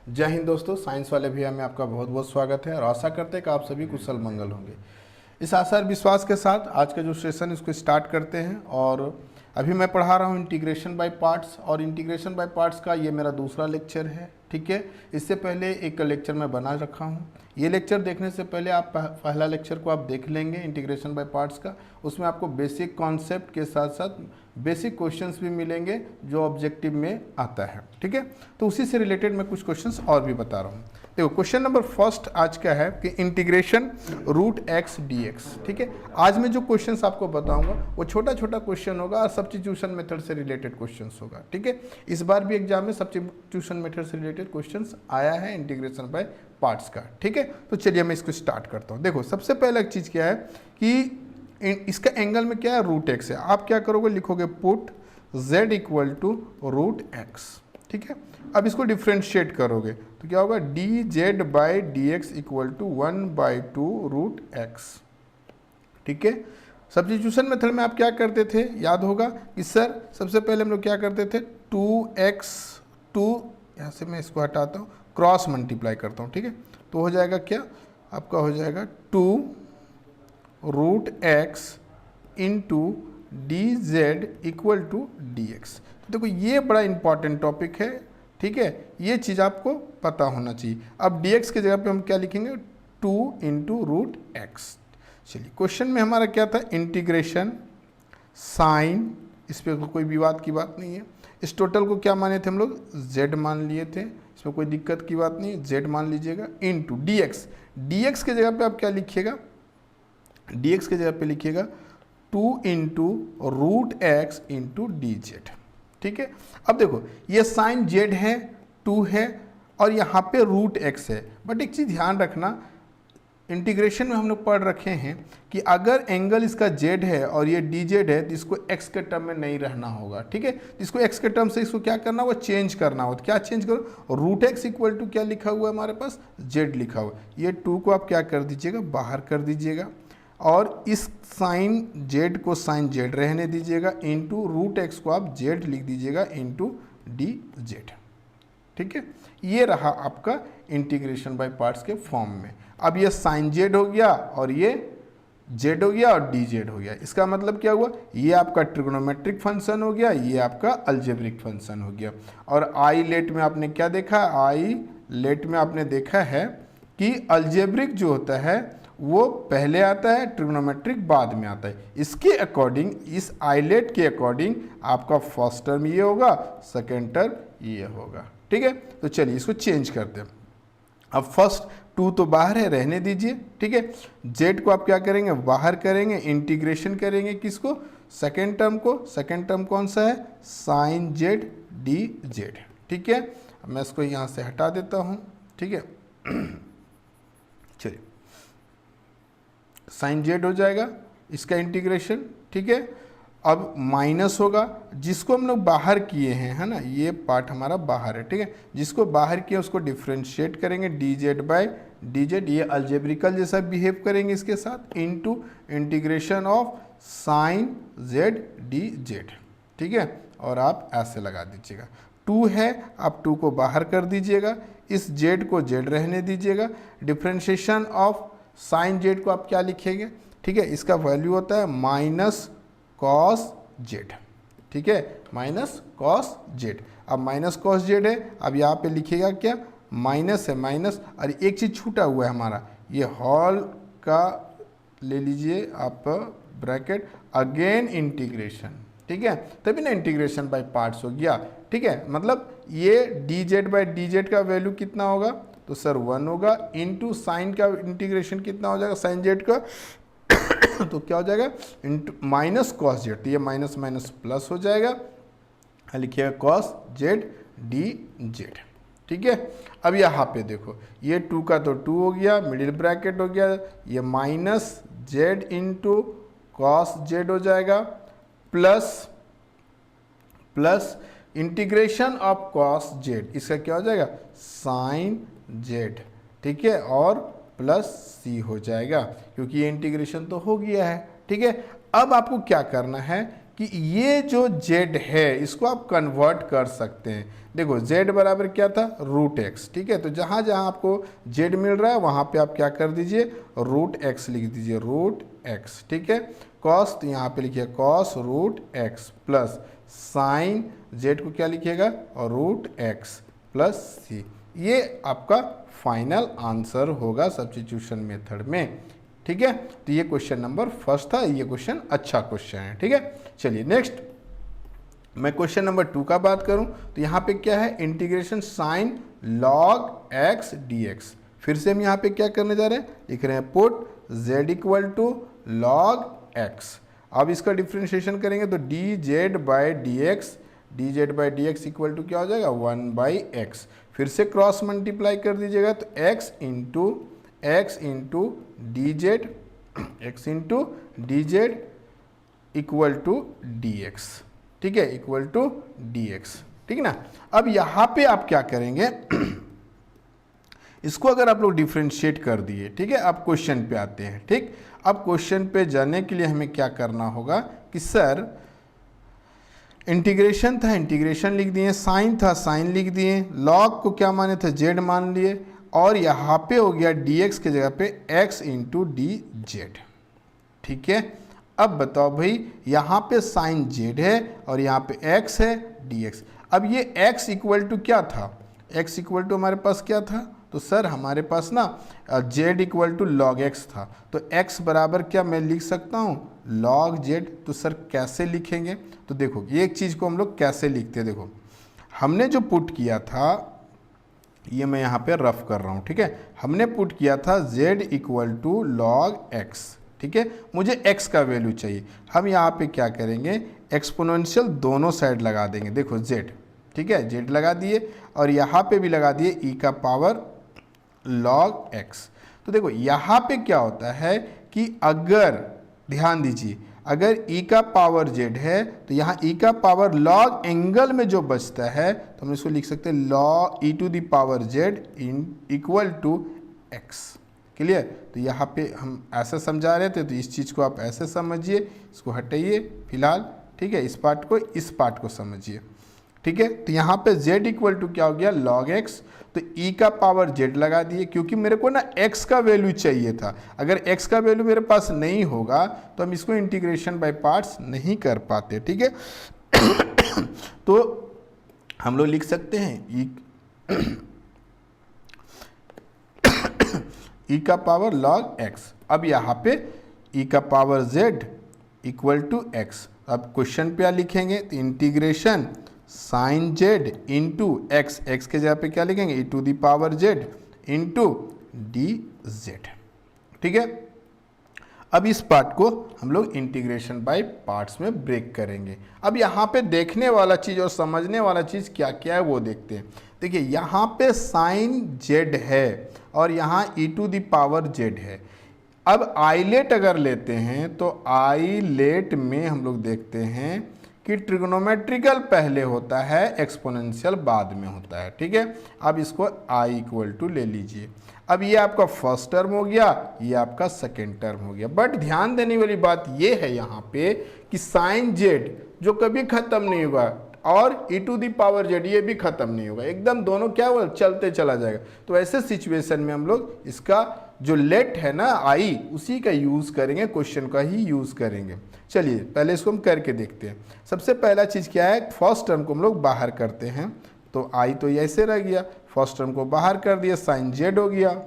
जय हिंद दोस्तों, साइंस वाले भैया में आपका बहुत बहुत स्वागत है और आशा करते हैं कि आप सभी कुशल मंगल होंगे। इस आशा और विश्वास के साथ आज का जो सेशन इसको स्टार्ट करते हैं। और अभी मैं पढ़ा रहा हूँ इंटीग्रेशन बाय पार्ट्स, और इंटीग्रेशन बाय पार्ट्स का ये मेरा दूसरा लेक्चर है। ठीक है, इससे पहले एक लेक्चर मैं बना रखा हूँ। ये लेक्चर देखने से पहले आप पहला लेक्चर को आप देख लेंगे इंटीग्रेशन बाय पार्ट्स का। उसमें आपको बेसिक कॉन्सेप्ट के साथ साथ बेसिक क्वेश्चंस भी मिलेंगे जो ऑब्जेक्टिव में आता है। ठीक है, तो उसी से रिलेटेड मैं कुछ क्वेश्चंस और भी बता रहा हूँ। देखो, क्वेश्चन नंबर फर्स्ट आज का है कि integration root x d x. ठीक है, आज मैं जो क्वेश्चंस आपको बताऊंगा वो छोटा छोटा क्वेश्चन होगा और सब्स्टिट्यूशन मेथड से रिलेटेड क्वेश्चंस होगा। ठीक है, इस बार भी एग्जाम में सब्स्टिट्यूशन मेथड से रिलेटेड क्वेश्चंस आया है इंटीग्रेशन बाय पार्ट्स का। ठीक है, तो चलिए मैं इसको स्टार्ट करता हूँ। देखो, सबसे पहला एक चीज़ क्या है कि इसका एंगल में क्या है, रूट एक्स है। आप क्या करोगे, लिखोगे put z equal to root x. ठीक है, अब इसको डिफ्रेंशिएट करोगे तो क्या होगा, d z by d x equal to 1/2 root x. ठीक है, सब्स्टिट्यूशन मेथड में आप क्या करते थे, याद होगा कि सर सबसे पहले हम लोग क्या करते थे, 2x 2, यहाँ से मैं इसको हटाता हूँ, क्रॉस मल्टीप्लाई करता हूँ। ठीक है, तो हो जाएगा क्या, आपका हो जाएगा 2 root x into d z equal to d x. देखो, ये बड़ा इंपॉर्टेंट टॉपिक है। ठीक है, ये चीज़ आपको पता होना चाहिए। अब डी एक्स की जगह पे हम क्या लिखेंगे, 2 इंटू रूट एक्स। चलिए, क्वेश्चन में हमारा क्या था, इंटीग्रेशन साइन, इस पर कोई विवाद की बात नहीं है। इस टोटल को क्या माने थे हम लोग, z मान लिए थे, इसमें कोई दिक्कत की बात नहीं है, z मान लीजिएगा, into D x. D x के जगह पे आप क्या लिखिएगा, dx के जगह पे लिखिएगा 2 into root x into d z. ठीक है, अब देखो ये साइन जेड है, 2 है और यहाँ पे रूट एक्स है। बट एक चीज़ ध्यान रखना, इंटीग्रेशन में हम लोग पढ़ रखे हैं कि अगर एंगल इसका जेड है और ये डी जेड है तो इसको एक्स के टर्म में नहीं रहना होगा। ठीक है, इसको एक्स के टर्म से इसको क्या करना होगा, चेंज करना होगा। क्या चेंज करो, रूट एक्स इक्वल टू क्या लिखा हुआ है हमारे पास, जेड लिखा हुआ है। ये 2 को आप क्या कर दीजिएगा, बाहर कर दीजिएगा और इस साइन जेड को साइन जेड रहने दीजिएगा, इंटू रूट एक्स को आप जेड लिख दीजिएगा इंटू डी जेड। ठीक है, ये रहा आपका इंटीग्रेशन बाय पार्ट्स के फॉर्म में। अब ये साइन जेड हो गया और ये जेड हो गया और डी जेड हो गया। इसका मतलब क्या हुआ, ये आपका ट्रिग्नोमेट्रिक फंक्शन हो गया, ये आपका अलजेब्रिक फंक्शन हो गया। और आई लेट में आपने क्या देखा, आई लेट में आपने देखा है कि अलजेब्रिक जो होता है वो पहले आता है, ट्रिग्नोमेट्रिक बाद में आता है। इसके अकॉर्डिंग, इस आइलेट के अकॉर्डिंग आपका फर्स्ट टर्म ये होगा, सेकेंड टर्म ये होगा। ठीक है, तो चलिए इसको चेंज करते हैं। अब फर्स्ट 2 तो बाहर है, रहने दीजिए। ठीक है, जेड को आप क्या करेंगे, बाहर करेंगे, इंटीग्रेशन करेंगे किसको, सेकेंड टर्म को। सेकेंड टर्म कौन सा है, साइन जेड डी जेड। ठीक है, मैं इसको यहाँ से हटा देता हूँ। ठीक है, चलिए साइन जेड हो जाएगा इसका इंटीग्रेशन। ठीक है, अब माइनस होगा, जिसको हम लोग बाहर किए हैं, है ना, ये पार्ट हमारा बाहर है। ठीक है, जिसको बाहर किया उसको डिफ्रेंशिएट करेंगे, D z by D Z, ये अल्जेब्रिकल जैसा बिहेव करेंगे इसके साथ, into integration of sine z d z. ठीक है, और आप ऐसे लगा दीजिएगा। 2 है, आप 2 को बाहर कर दीजिएगा, इस जेड को जेड रहने दीजिएगा। डिफ्रेंशिएशन ऑफ साइन जेड को आप क्या लिखेंगे, ठीक है, इसका वैल्यू होता है माइनस कॉस जेड। ठीक है, माइनस कॉस जेड। अब माइनस कॉस जेड है, अब यहाँ पे लिखिएगा क्या, माइनस है, माइनस, और एक चीज़ छूटा हुआ है हमारा, ये हॉल का ले लीजिए आप ब्रैकेट, अगेन इंटीग्रेशन। ठीक है, तभी ना इंटीग्रेशन बाय पार्ट्स हो गया। ठीक है, मतलब ये D z by D Z का वैल्यू कितना होगा, तो सर 1 होगा, इंटू साइन का इंटीग्रेशन कितना हो जाएगा, साइन जेड का तो क्या हो जाएगा, इंटू माइनस कॉस जेड, तो ये माइनस माइनस प्लस हो जाएगा, लिखिएगा कॉस जेड डी जेड। ठीक है, अब यहाँ पे देखो, ये 2 का तो 2 हो गया, मिडिल ब्रैकेट हो गया, ये minus Z into cos Z हो जाएगा, plus plus integration of cos Z, इसका क्या हो जाएगा, साइन जेड। ठीक है, और प्लस सी हो जाएगा, क्योंकि ये इंटीग्रेशन तो हो गया है। ठीक है, अब आपको क्या करना है कि ये जो z है इसको आप कन्वर्ट कर सकते हैं। देखो z बराबर क्या था, रूट एक्स, ठीक है। तो जहाँ जहाँ आपको z मिल रहा है वहाँ पे आप क्या कर दीजिए, रूट एक्स लिख दीजिए, रूट एक्स, ठीक है। कॉस, तो यहाँ पे लिखिए cos root x plus sine z को क्या लिखिएगा, रूट एक्स प्लस सी। ये आपका फाइनल आंसर होगा सब्स्टिट्यूशन मेथड में, ठीक है। तो ये क्वेश्चन नंबर फर्स्ट था, ये क्वेश्चन अच्छा क्वेश्चन है, ठीक है। चलिए नेक्स्ट मैं क्वेश्चन नंबर 2 का बात करूं तो यहाँ पे क्या है, integration sign log x d x. फिर से हम यहाँ पे क्या करने जा रहे हैं, लिख रहे हैं put z equal to log x. अब इसका डिफ्रेंशिएशन करेंगे तो d z by d x equal to क्या हो जाएगा, 1 बाई एक्स। फिर से क्रॉस मल्टीप्लाई कर दीजिएगा तो x into d z equal to d x, ठीक है, इक्वल टू डी एक्स, ठीक ना। अब यहाँ पे आप क्या करेंगे इसको अगर आप लोग डिफ्रेंशिएट कर दिए, ठीक है। अब क्वेश्चन पे आते हैं, ठीक। अब क्वेश्चन पे जाने के लिए हमें क्या करना होगा कि सर इंटीग्रेशन था, इंटीग्रेशन लिख दिए, साइन था, साइन लिख दिए, लॉग को क्या माने थे, जेड मान लिए, और यहाँ पे हो गया dx की जगह पे x इंटू डी जेड, ठीक है। अब बताओ भाई, यहाँ पे साइन z है और यहाँ पे x है dx। अब ये x इक्वल टू क्या था, x इक्वल टू हमारे पास क्या था, तो सर हमारे पास ना z equal to log x था। तो x बराबर क्या मैं लिख सकता हूँ, लॉग z। तो सर कैसे लिखेंगे, तो देखो ये एक चीज़ को हम लोग कैसे लिखते हैं। देखो हमने जो पुट किया था, ये मैं यहाँ पे रफ कर रहा हूँ, ठीक है। हमने पुट किया था z equal to log x, ठीक है। मुझे x का वैल्यू चाहिए। हम यहाँ पे क्या करेंगे, एक्सपोनेंशियल दोनों साइड लगा देंगे। देखो z, ठीक है, z लगा दिए और यहाँ पे भी लगा दिए e का पावर लॉग x। तो देखो यहाँ पे क्या होता है कि अगर ध्यान दीजिए, अगर e का पावर z है तो यहाँ e का पावर लॉग एंगल में जो बचता है तो हम इसको लिख सकते हैं log e to the power z equal to x। Clear. तो यहाँ पे हम ऐसा समझा रहे थे, तो इस चीज़ को आप ऐसे समझिए, इसको हटाइए फिलहाल, ठीक है। इस पार्ट को समझिए, ठीक है। तो यहाँ पे z इक्वल टू क्या हो गया, लॉग x। तो e का पावर z लगा दिए, क्योंकि मेरे को ना x का वैल्यू चाहिए था। अगर x का वैल्यू मेरे पास नहीं होगा तो हम इसको इंटीग्रेशन बाय पार्ट्स नहीं कर पाते, ठीक है। तो हम लोग लिख सकते हैं e का पावर लॉग x। अब यहाँ पे e का power z equal to x। अब क्वेश्चन पे लिखेंगे तो integration sine z into x, x के जगह पे क्या लिखेंगे, e to the power z into d z, ठीक है। अब इस पार्ट को हम लोग इंटीग्रेशन बाय पार्ट्स में ब्रेक करेंगे। अब यहाँ पे देखने वाला चीज़ और समझने वाला चीज़ क्या क्या है वो देखते हैं। देखिए यहाँ पे साइन जेड है और यहाँ ई टू दी पावर जेड है। अब आइलेट अगर लेते हैं तो आइलेट में हम लोग देखते हैं कि ट्रिग्नोमेट्रिकल पहले होता है, एक्सपोनेंशियल बाद में होता है, ठीक है। अब इसको i इक्वल टू ले लीजिए। अब ये आपका फर्स्ट टर्म हो गया, ये आपका सेकेंड टर्म हो गया। बट ध्यान देने वाली बात ये है यहाँ पे कि साइन जेड जो कभी खत्म नहीं होगा और e to the power z ये भी खत्म नहीं होगा, एकदम दोनों क्या हुआ चलते चला जाएगा। तो ऐसे सिचुएशन में हम लोग इसका जो लेट है ना i, उसी का यूज़ करेंगे, क्वेश्चन का ही यूज़ करेंगे। चलिए पहले इसको हम करके देखते हैं। सबसे पहला चीज़ क्या है, फर्स्ट टर्म को हम लोग बाहर करते हैं। तो i तो ऐसे रह गया, फर्स्ट टर्म को बाहर कर दिया, साइन जेड हो गया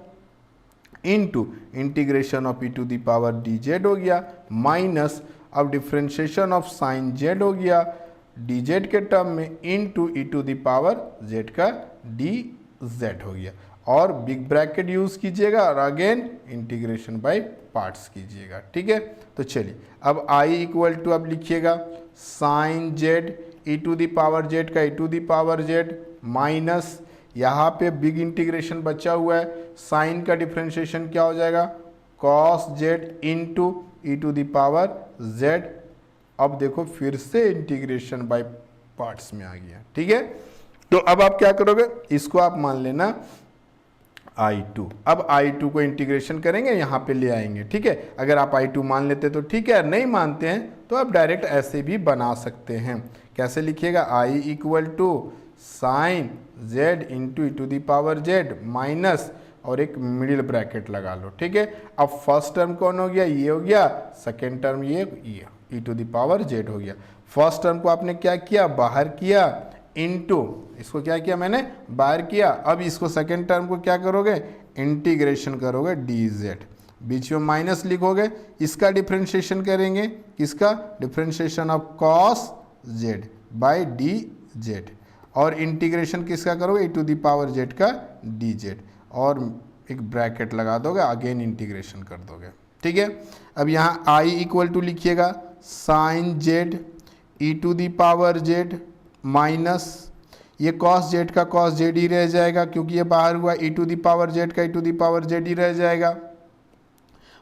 into integration of e to the power d z हो गया, माइनस अब डिफ्रेंशिएशन ऑफ साइन जेड हो गया डी जेड के टर्म में into e to the power z का डी जेड हो गया। और बिग ब्रैकेट यूज़ कीजिएगा और अगेन इंटीग्रेशन बाय पार्ट्स कीजिएगा, ठीक है। तो चलिए अब i इक्वल टू अब लिखिएगा sine z e to the power z का e to the power z minus यहाँ पे बिग इंटीग्रेशन बचा हुआ है, साइन का डिफ्रेंशिएशन क्या हो जाएगा, cos z into e to the power z. अब देखो फिर से इंटीग्रेशन बाय पार्ट्स में आ गया, ठीक है। तो अब आप क्या करोगे, इसको आप मान लेना I2। अब I2 को इंटीग्रेशन करेंगे, यहाँ पे ले आएंगे, ठीक है। अगर आप I2 मान लेते तो ठीक है, नहीं मानते हैं तो आप डायरेक्ट ऐसे भी बना सकते हैं। कैसे लिखिएगा, I equal to sine z into e to the power z minus, और एक मिडिल ब्रैकेट लगा लो, ठीक है। अब फर्स्ट टर्म कौन हो गया, ये हो गया, सेकेंड टर्म ये ई टू दी पावर जेड हो गया। फर्स्ट टर्म को आपने क्या किया, बाहर किया, इनटू इसको क्या किया मैंने, बाहर किया। अब इसको सेकेंड टर्म को क्या करोगे, इंटीग्रेशन करोगे डी जेड, बीच में माइनस लिखोगे, इसका डिफ्रेंशिएशन करेंगे, किसका, differentiation of cos z by d z, और इंटीग्रेशन किसका करोगे, e to the power z का डी जेड, और एक ब्रैकेट लगा दोगे, अगेन इंटीग्रेशन कर दोगे, ठीक है। अब यहाँ आई इक्वल टू लिखिएगा sine z e to the power z minus, ये कॉस जेड का कॉस जेड ही रह जाएगा, क्योंकि ये बाहर हुआ, e to the power z का e to the power z ही रह जाएगा,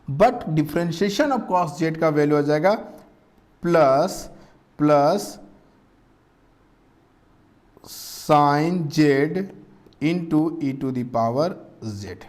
but differentiation of cos z का वैल्यू हो जाएगा plus sine z into e to the power z,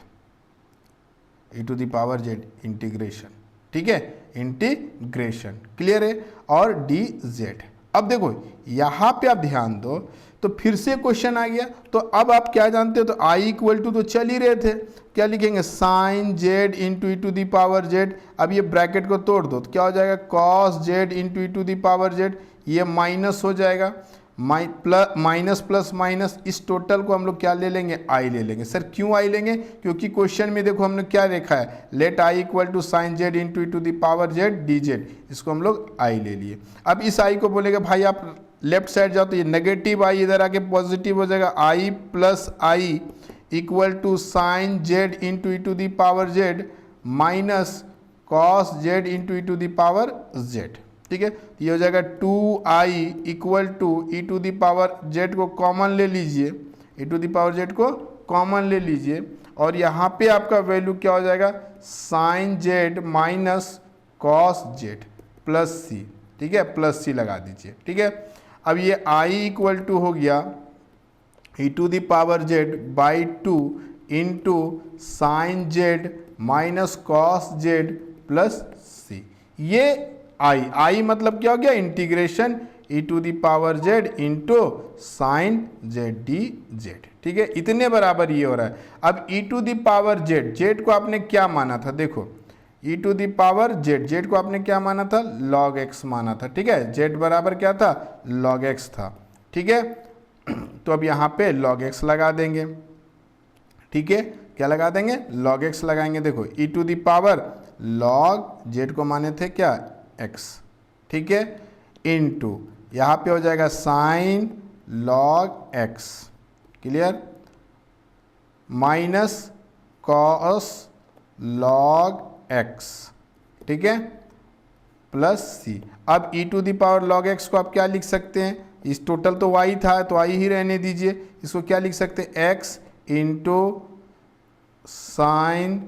e to the power z integration, ठीक है, integration, clear है, और डी जेड। अब देखो यहां पे आप ध्यान दो, तो फिर से क्वेश्चन आ गया, तो अब आप क्या जानते हो, तो आई इक्वल टू तो चल ही रहे थे, क्या लिखेंगे, sine z into e to the power z. अब ये ब्रैकेट को तोड़ दो तो क्या हो जाएगा, cos z into e to the power z, ये माइनस हो जाएगा, माइनस प्लस माइनस, इस टोटल को हम लोग क्या ले लेंगे, आई ले लेंगे। सर क्यों आई लेंगे, क्योंकि क्वेश्चन में देखो हमने क्या देखा है, let I equal to sine z into e to the power z d z, इसको हम लोग आई ले लिए। अब इस आई को बोलेगा भाई आप लेफ्ट साइड जाओ तो ये नेगेटिव आई इधर आके पॉजिटिव हो जाएगा, i plus i equal to sine z into e to the power z minus cos z into e to the power z, ठीक है। ये हो जाएगा 2i equal to e to the power z को common ले लीजिए, e to the power z को common ले लीजिए, और यहाँ पे आपका वैल्यू क्या हो जाएगा, sine z minus cos z plus c, ठीक है, प्लस सी लगा दीजिए, ठीक है। अब ये i इक्वल टू हो गया e to the power z by 2 into sine z minus cos z plus c, ये आई मतलब क्या हो गया, integration e to the power z into sine z d z, ठीक है, इतने बराबर ये हो रहा है। अब e to the power z, z को आपने क्या माना था, देखो e to the power z, z को आपने क्या माना था, लॉग एक्स माना था, ठीक है, जेड बराबर क्या था, लॉग एक्स था, ठीक है। तो अब यहाँ पे लॉग एक्स लगा देंगे, ठीक है, क्या लगा देंगे, लॉग एक्स लगाएंगे। देखो e to the power log z को माने थे क्या, एक्स, ठीक है, इनटू यहाँ पे हो जाएगा sine log x, clear, minus cos log x, ठीक है, प्लस सी। अब e to the power log x को आप क्या लिख सकते हैं, इस टोटल तो वाई था तो वाई ही रहने दीजिए, इसको क्या लिख सकते हैं, x into sine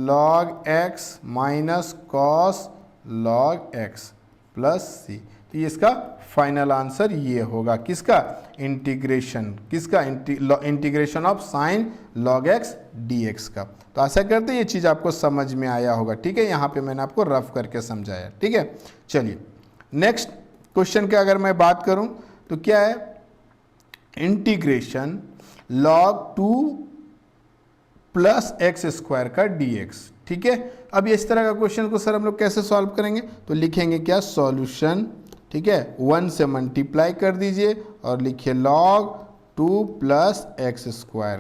log x minus cos log x plus c. तो ये इसका फाइनल आंसर ये होगा, किसका, इंटीग्रेशन, किसका, integration of sine log x d x का। तो आशा करते हैं ये चीज़ आपको समझ में आया होगा, ठीक है, यहाँ पे मैंने आपको रफ करके समझाया, ठीक है। चलिए नेक्स्ट क्वेश्चन की अगर मैं बात करूँ तो क्या है, integration log 2 plus x square का dx, ठीक है। अब इस तरह का क्वेश्चन को सर हम लोग कैसे सॉल्व करेंगे, तो लिखेंगे क्या, सॉल्यूशन, ठीक है, 1 से मल्टीप्लाई कर दीजिए और लिखिए log 2 प्लस एक्स स्क्वायर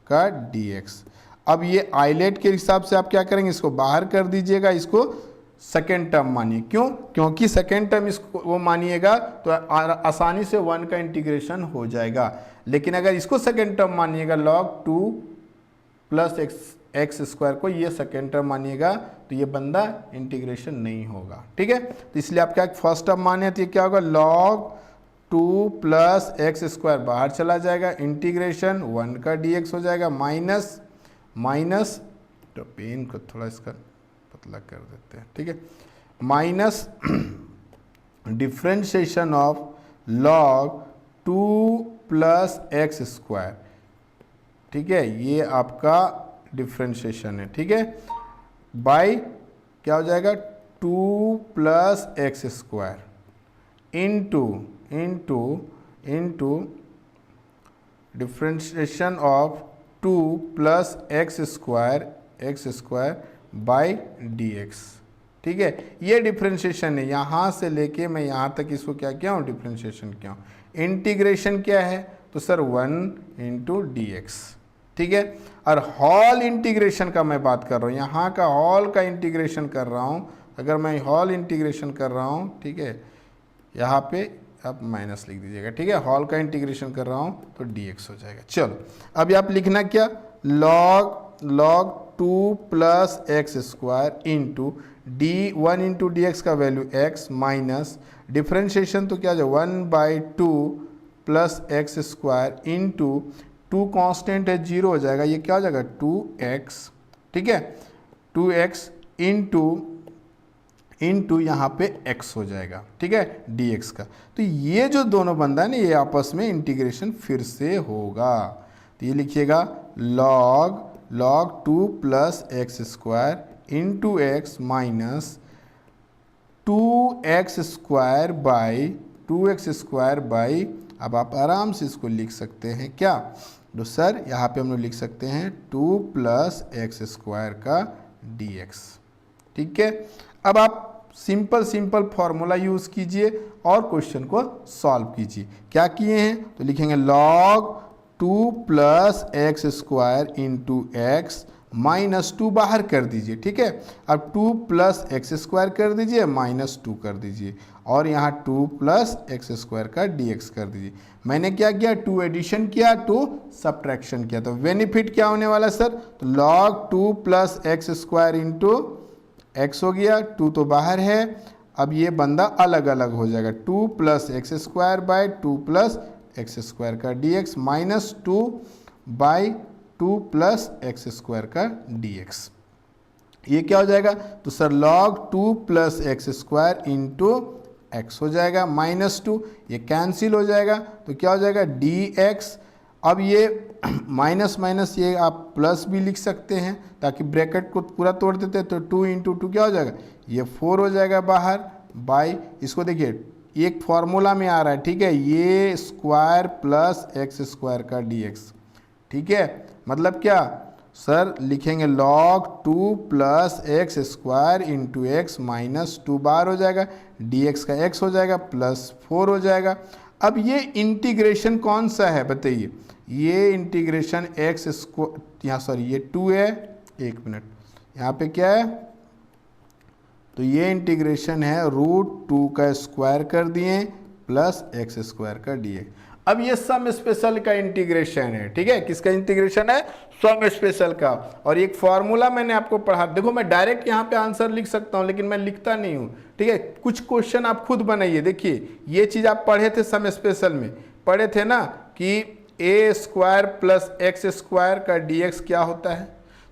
का dx। अब ये आइलेट के हिसाब से आप क्या करेंगे, इसको बाहर कर दीजिएगा, इसको सेकेंड टर्म मानिए, क्यों, क्योंकि सेकेंड टर्म इसको वो मानिएगा तो आसानी से 1 का इंटीग्रेशन हो जाएगा। लेकिन अगर इसको सेकेंड टर्म मानिएगा log 2 प्लस एक्स स्क्वायर को ये सेकेंड टर्म मानिएगा तो ये बंदा इंटीग्रेशन नहीं होगा, ठीक है। तो इसलिए आप क्या फर्स्ट टर्म माने तो ये क्या होगा, log 2 प्लस एक्स स्क्वायर बाहर चला जाएगा, इंटीग्रेशन 1 का dx हो जाएगा, माइनस माइनस, तो पेन को थोड़ा इसका पतला कर देते हैं, ठीक है, minus differentiation of log 2 plus x square, ठीक है, ये आपका डिफ्रेंशिएशन है, ठीक है, बाई क्या हो जाएगा 2 plus x square into differentiation of 2 plus x square by d x. ठीक है, ये डिफ्रेंशिएशन है, यहाँ से लेके मैं यहाँ तक इसको क्या किया हूँ, डिफ्रेंशिएशन किया हूँ। इंटीग्रेशन क्या है, तो सर 1 इंटू डी एक्स। ठीक है, और हॉल इंटीग्रेशन का मैं बात कर रहा हूँ, यहाँ का हॉल का इंटीग्रेशन कर रहा हूँ। अगर मैं हॉल इंटीग्रेशन कर रहा हूँ, ठीक है, यहाँ पे आप माइनस लिख दीजिएगा, ठीक है, हॉल का इंटीग्रेशन कर रहा हूँ तो dx हो जाएगा। चलो अब आप लिखना क्या, log 2 plus x square into d1 into D x का वैल्यू x माइनस डिफ्रेंशिएशन तो क्या हो जाएगा 1/2 plus x square into 2 constant है 0 हो जाएगा, ये क्या हो जाएगा 2x। ठीक है, 2x इंटू यहाँ पे x हो जाएगा, ठीक है, dx का। तो ये जो दोनों बंदा है ना, ये आपस में इंटीग्रेशन फिर से होगा। तो ये लिखिएगा log 2 plus x square into x minus 2x square by, अब आप आराम से इसको लिख सकते हैं क्या, तो सर यहाँ पे हम लोग लिख सकते हैं 2 प्लस एक्स स्क्वायर का dx। ठीक है, अब आप सिंपल फॉर्मूला यूज़ कीजिए और क्वेश्चन को सॉल्व कीजिए। क्या किए हैं, तो लिखेंगे log 2 plus x square into x minus 2 बाहर कर दीजिए। ठीक है, अब 2 प्लस एक्स स्क्वायर कर दीजिए माइनस 2 कर दीजिए और यहाँ 2 प्लस एक्स स्क्वायर का dx कर दीजिए। मैंने क्या किया, 2 एडिशन किया, 2 सब्ट्रैक्शन किया। तो बेनिफिट क्या होने वाला सर, तो log 2 plus x square into x हो गया, 2 तो बाहर है, अब ये बंदा अलग अलग हो जाएगा, 2 plus x square by 2 plus x square का dx minus 2 by 2 plus x square का dx। ये क्या हो जाएगा, तो sir log 2 plus x square into x हो जाएगा माइनस 2, ये कैंसिल हो जाएगा तो क्या हो जाएगा dx। अब ये माइनस माइनस ये आप प्लस भी लिख सकते हैं ताकि ब्रैकेट को पूरा तोड़ देते हैं, तो 2 इंटू 2 क्या हो जाएगा, ये 4 हो जाएगा बाहर बाई, इसको देखिए एक फॉर्मूला में आ रहा है, ठीक है, ये स्क्वायर प्लस एक्स स्क्वायर का dx। ठीक है, मतलब क्या सर, लिखेंगे log 2 plus x square into x minus 2 बाहर हो जाएगा, dx का x हो जाएगा प्लस 4 हो जाएगा। अब ये इंटीग्रेशन कौन सा है बताइए, ये इंटीग्रेशन एक्स स्क्वायर, यहाँ सॉरी ये 2 है, एक मिनट, यहाँ पे क्या है, तो ये इंटीग्रेशन है √2 का स्क्वायर कर दिए प्लस एक्स स्क्वायर का dx। अब ये सम स्पेशल का इंटीग्रेशन है, ठीक है, किसका इंटीग्रेशन है, सम स्पेशल का। और एक फॉर्मूला मैंने आपको पढ़ा, देखो मैं डायरेक्ट यहाँ पे आंसर लिख सकता हूँ लेकिन मैं लिखता नहीं हूँ, ठीक है, कुछ क्वेश्चन आप खुद बनाइए। देखिए ये चीज़ आप पढ़े थे सम स्पेशल में, पढ़े थे ना कि a square plus x square का dx क्या होता है।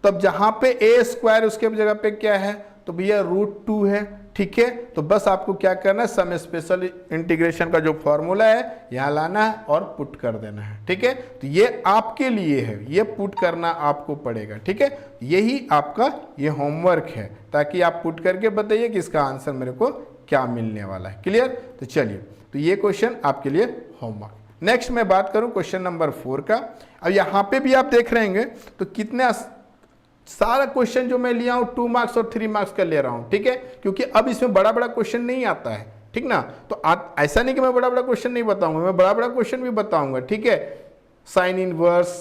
तो अब जहाँ पे a स्क्वायर उसके जगह पे क्या है, तो भैया √2 है। ठीक है, तो बस आपको क्या करना है, सम स्पेशल इंटीग्रेशन का जो फॉर्मूला है यहाँ लाना है और पुट कर देना है। ठीक है, तो ये आपके लिए है, ये पुट करना आपको पड़ेगा। ठीक है, यही आपका ये होमवर्क है, ताकि आप पुट करके बताइए कि इसका आंसर मेरे को क्या मिलने वाला है। क्लियर, तो चलिए, तो ये क्वेश्चन आपके लिए होमवर्क। नेक्स्ट मैं बात करूं क्वेश्चन नंबर 4 का। अब यहाँ पे भी आप देख रहे हैं तो कितने सारा क्वेश्चन जो मैं लिया हूं 2 मार्क्स और 3 मार्क्स का ले रहा हूं। ठीक है, क्योंकि अब इसमें बड़ा बड़ा क्वेश्चन नहीं आता है, ठीक ना, तो ऐसा नहीं कि मैं बड़ा बड़ा क्वेश्चन नहीं बताऊंगा, मैं बड़ा बड़ा क्वेश्चन भी बताऊंगा। ठीक है, साइन इनवर्स,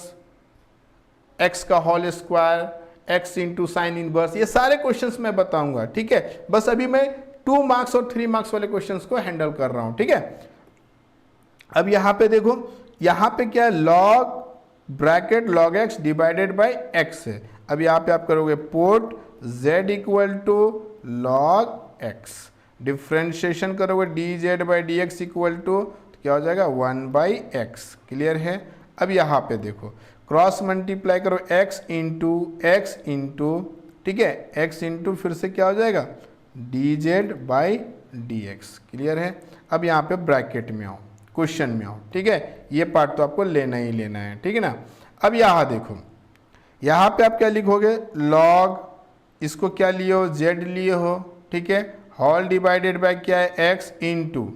एक्स का whole square, x into sine inverse, ये सारे क्वेश्चन मैं बताऊंगा। ठीक है, बस अभी मैं 2 मार्क्स और 3 मार्क्स वाले क्वेश्चन को हैंडल कर रहा हूं। ठीक है, अब यहाँ पे देखो, यहाँ पे क्या है, log bracket log x divided by x है। अब यहाँ पे आप करोगे put z equal to log x, differentiation करोगे dz by dx equal to क्या हो जाएगा 1/x। क्लियर है, अब यहाँ पे देखो क्रॉस मल्टीप्लाई करो x इंटू, ठीक है, x इंटू फिर से क्या हो जाएगा dz बाई dx। क्लियर है, अब यहाँ पे ब्रैकेट में आओ, क्वेश्चन में आओ। ठीक है, ये पार्ट तो आपको लेना ही लेना है। ठीक है ना, अब यहाँ देखो, यहाँ पे आप क्या लिखोगे, log, इसको क्या लिए हो, z लिए हो, ठीक है, होल डिवाइडेड बाय क्या है, x इंटू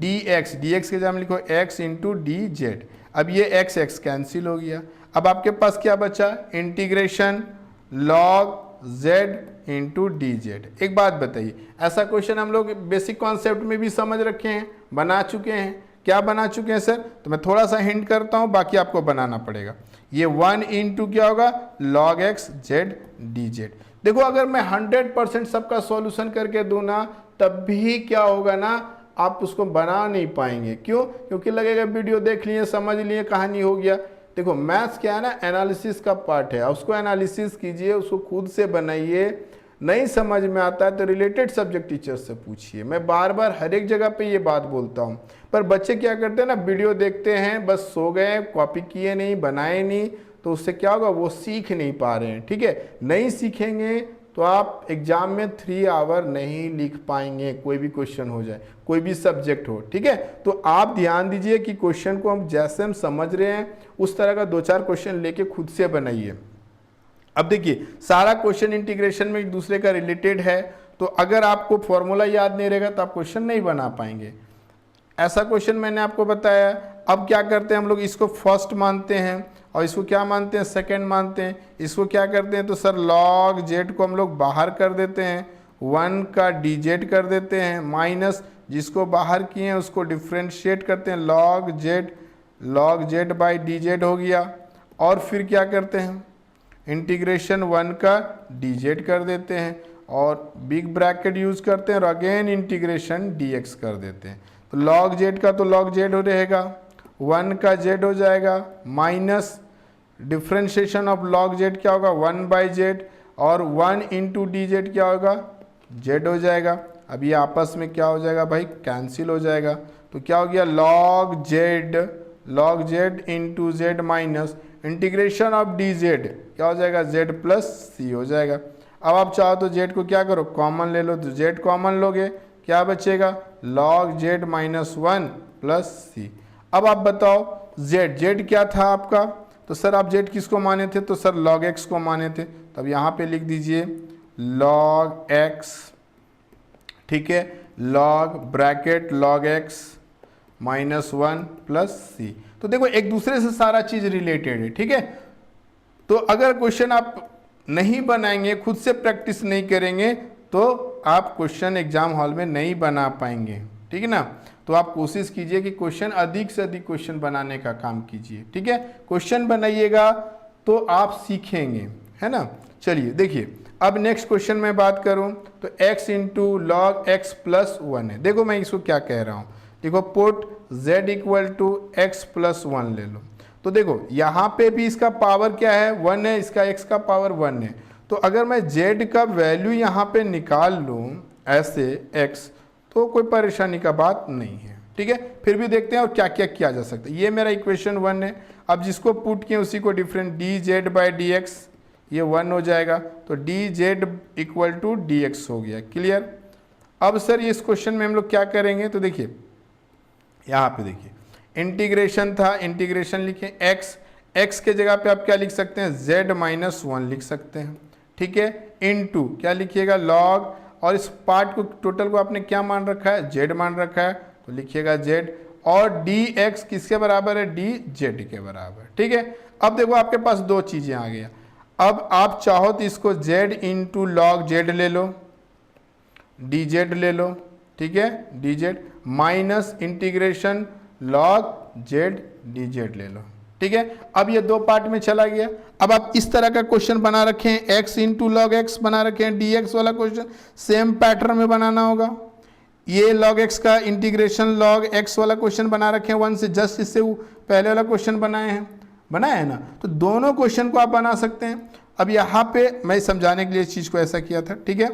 dx, dx के जगह लिखो x इंटू dz। अब ये x कैंसिल हो गया। अब आपके पास क्या बचा, integration log z into dz। एक बात बताइए, ऐसा क्वेश्चन हम लोग बेसिक कॉन्सेप्ट में भी समझ रखे हैं, बना चुके हैं। क्या बना चुके हैं सर, तो मैं थोड़ा सा हिंट करता हूं, बाकी आपको बनाना पड़ेगा। ये 1 इंटू क्या होगा, log x z dz। देखो अगर मैं 100% सबका सॉल्यूशन करके दूं ना, तब भी क्या होगा ना, आप उसको बना नहीं पाएंगे। क्यों, क्योंकि लगेगा वीडियो देख लिए, समझ लिए, कहानी हो गया। देखो मैथ्स क्या है ना, एनालिसिस का पार्ट है, उसको एनालिसिस कीजिए, उसको खुद से बनाइए। नहीं समझ में आता है तो रिलेटेड सब्जेक्ट टीचर से पूछिए। मैं बार बार हर एक जगह पे ये बात बोलता हूँ, पर बच्चे क्या करते हैं ना, वीडियो देखते हैं, बस सो गए, कॉपी किए नहीं, बनाए नहीं, तो उससे क्या होगा, वो सीख नहीं पा रहे हैं। ठीक है, नहीं सीखेंगे तो आप एग्जाम में 3 आवर नहीं लिख पाएंगे, कोई भी क्वेश्चन हो जाए, कोई भी सब्जेक्ट हो। ठीक है, तो आप ध्यान दीजिए कि क्वेश्चन को हम जैसे हम समझ रहे हैं उस तरह का 2-4 क्वेश्चन लेके खुद से बनाइए। अब देखिए सारा क्वेश्चन इंटीग्रेशन में एक दूसरे का रिलेटेड है, तो अगर आपको फॉर्मूला याद नहीं रहेगा तो आप क्वेश्चन नहीं बना पाएंगे। ऐसा क्वेश्चन मैंने आपको बताया। अब क्या करते हैं हम लोग, इसको फर्स्ट मानते हैं और इसको क्या मानते हैं, सेकंड मानते हैं। इसको क्या करते हैं, तो सर log z को हम लोग बाहर कर देते हैं, 1 का dz कर देते हैं, माइनस जिसको बाहर किए हैं उसको डिफ्रेंशिएट करते हैं, log z बाई dz हो गया। और फिर क्या करते हैं, इंटीग्रेशन 1 का dz कर देते हैं और बिग ब्रैकेट यूज करते हैं और अगेन इंटीग्रेशन dx कर देते हैं। तो log z का तो log z हो रहेगा, 1 का z हो जाएगा, minus differentiation of log z क्या होगा, 1 बाई z, और 1 इंटू dz क्या होगा, z हो जाएगा। अब ये आपस में क्या हो जाएगा भाई, कैंसिल हो जाएगा। तो क्या हो गया, log z into z minus integration of dz क्या हो जाएगा, z प्लस c हो जाएगा। अब आप चाहो तो z को क्या करो, कॉमन ले लो, तो z कॉमन लोगे, क्या बचेगा, log z minus 1 plus c। अब आप बताओ z क्या था आपका, तो सर आप z किसको माने थे, तो सर log x को माने थे। तब यहाँ पे लिख दीजिए log x, ठीक है, log bracket log x minus 1 plus c। तो देखो एक दूसरे से सारा चीज रिलेटेड है। ठीक है, तो अगर क्वेश्चन आप नहीं बनाएंगे, खुद से प्रैक्टिस नहीं करेंगे, तो आप क्वेश्चन एग्जाम हॉल में नहीं बना पाएंगे। ठीक है ना, तो आप कोशिश कीजिए कि क्वेश्चन अधिक से अधिक क्वेश्चन बनाने का काम कीजिए। ठीक है, क्वेश्चन बनाइएगा तो आप सीखेंगे, है ना। चलिए देखिए, अब नेक्स्ट क्वेश्चन में बात करूं तो x into log x plus 1 है। देखो मैं इसको क्या कह रहा हूं, देखो put z equal to x plus 1 ले लो। तो देखो यहाँ पे भी इसका पावर क्या है, 1 है, इसका x का पावर 1 है। तो अगर मैं z का वैल्यू यहाँ पे निकाल लूँ ऐसे x, तो कोई परेशानी का बात नहीं है। ठीक है, फिर भी देखते हैं और क्या क्या किया जा सकता है। ये मेरा इक्वेशन 1 है। अब जिसको पुट किए उसी को डिफरेंट dz बाई dx, ये 1 हो जाएगा, तो dz इक्वल टू dx हो गया। क्लियर। अब सर इस क्वेश्चन में हम लोग क्या करेंगे, तो देखिए यहाँ पे देखिए इंटीग्रेशन था, इंटीग्रेशन लिखे x के जगह पे आप क्या लिख सकते हैं, z माइनस 1 लिख सकते हैं। ठीक है, इनटू क्या लिखिएगा, log, और इस पार्ट को टोटल को आपने क्या मान रखा है, z मान रखा है, तो लिखिएगा z, और dx किसके बराबर है, dz के बराबर। ठीक है, अब देखो आपके पास दो चीजें आ गया। अब आप चाहो तो इसको z इंटू लॉग z ले लो, dz ले लो, ठीक है, dz minus integration log z dz ले लो। ठीक है, अब ये दो पार्ट में चला गया। अब आप इस तरह का क्वेश्चन बना रखे हैं, x इंटू लॉग एक्स बना रखे हैं, dx वाला क्वेश्चन सेम पैटर्न में बनाना होगा। ये log x का इंटीग्रेशन log x वाला क्वेश्चन बना रखे हैं 1 से, जस्ट इससे पहले वाला क्वेश्चन बनाया है ना, तो दोनों क्वेश्चन को आप बना सकते हैं। अब यहाँ पे मैं समझाने के लिए इस चीज को ऐसा किया था। ठीक है,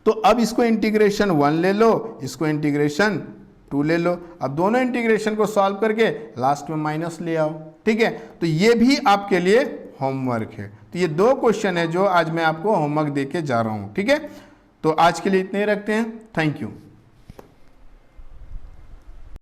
तो अब इसको इंटीग्रेशन 1 ले लो, इसको इंटीग्रेशन 2 ले लो। अब दोनों इंटीग्रेशन को सॉल्व करके लास्ट में माइनस ले आओ। ठीक है, तो ये भी आपके लिए होमवर्क है। तो ये दो क्वेश्चन है जो आज मैं आपको होमवर्क दे के जा रहा हूँ। ठीक है, तो आज के लिए इतने ही रखते हैं। Thank you.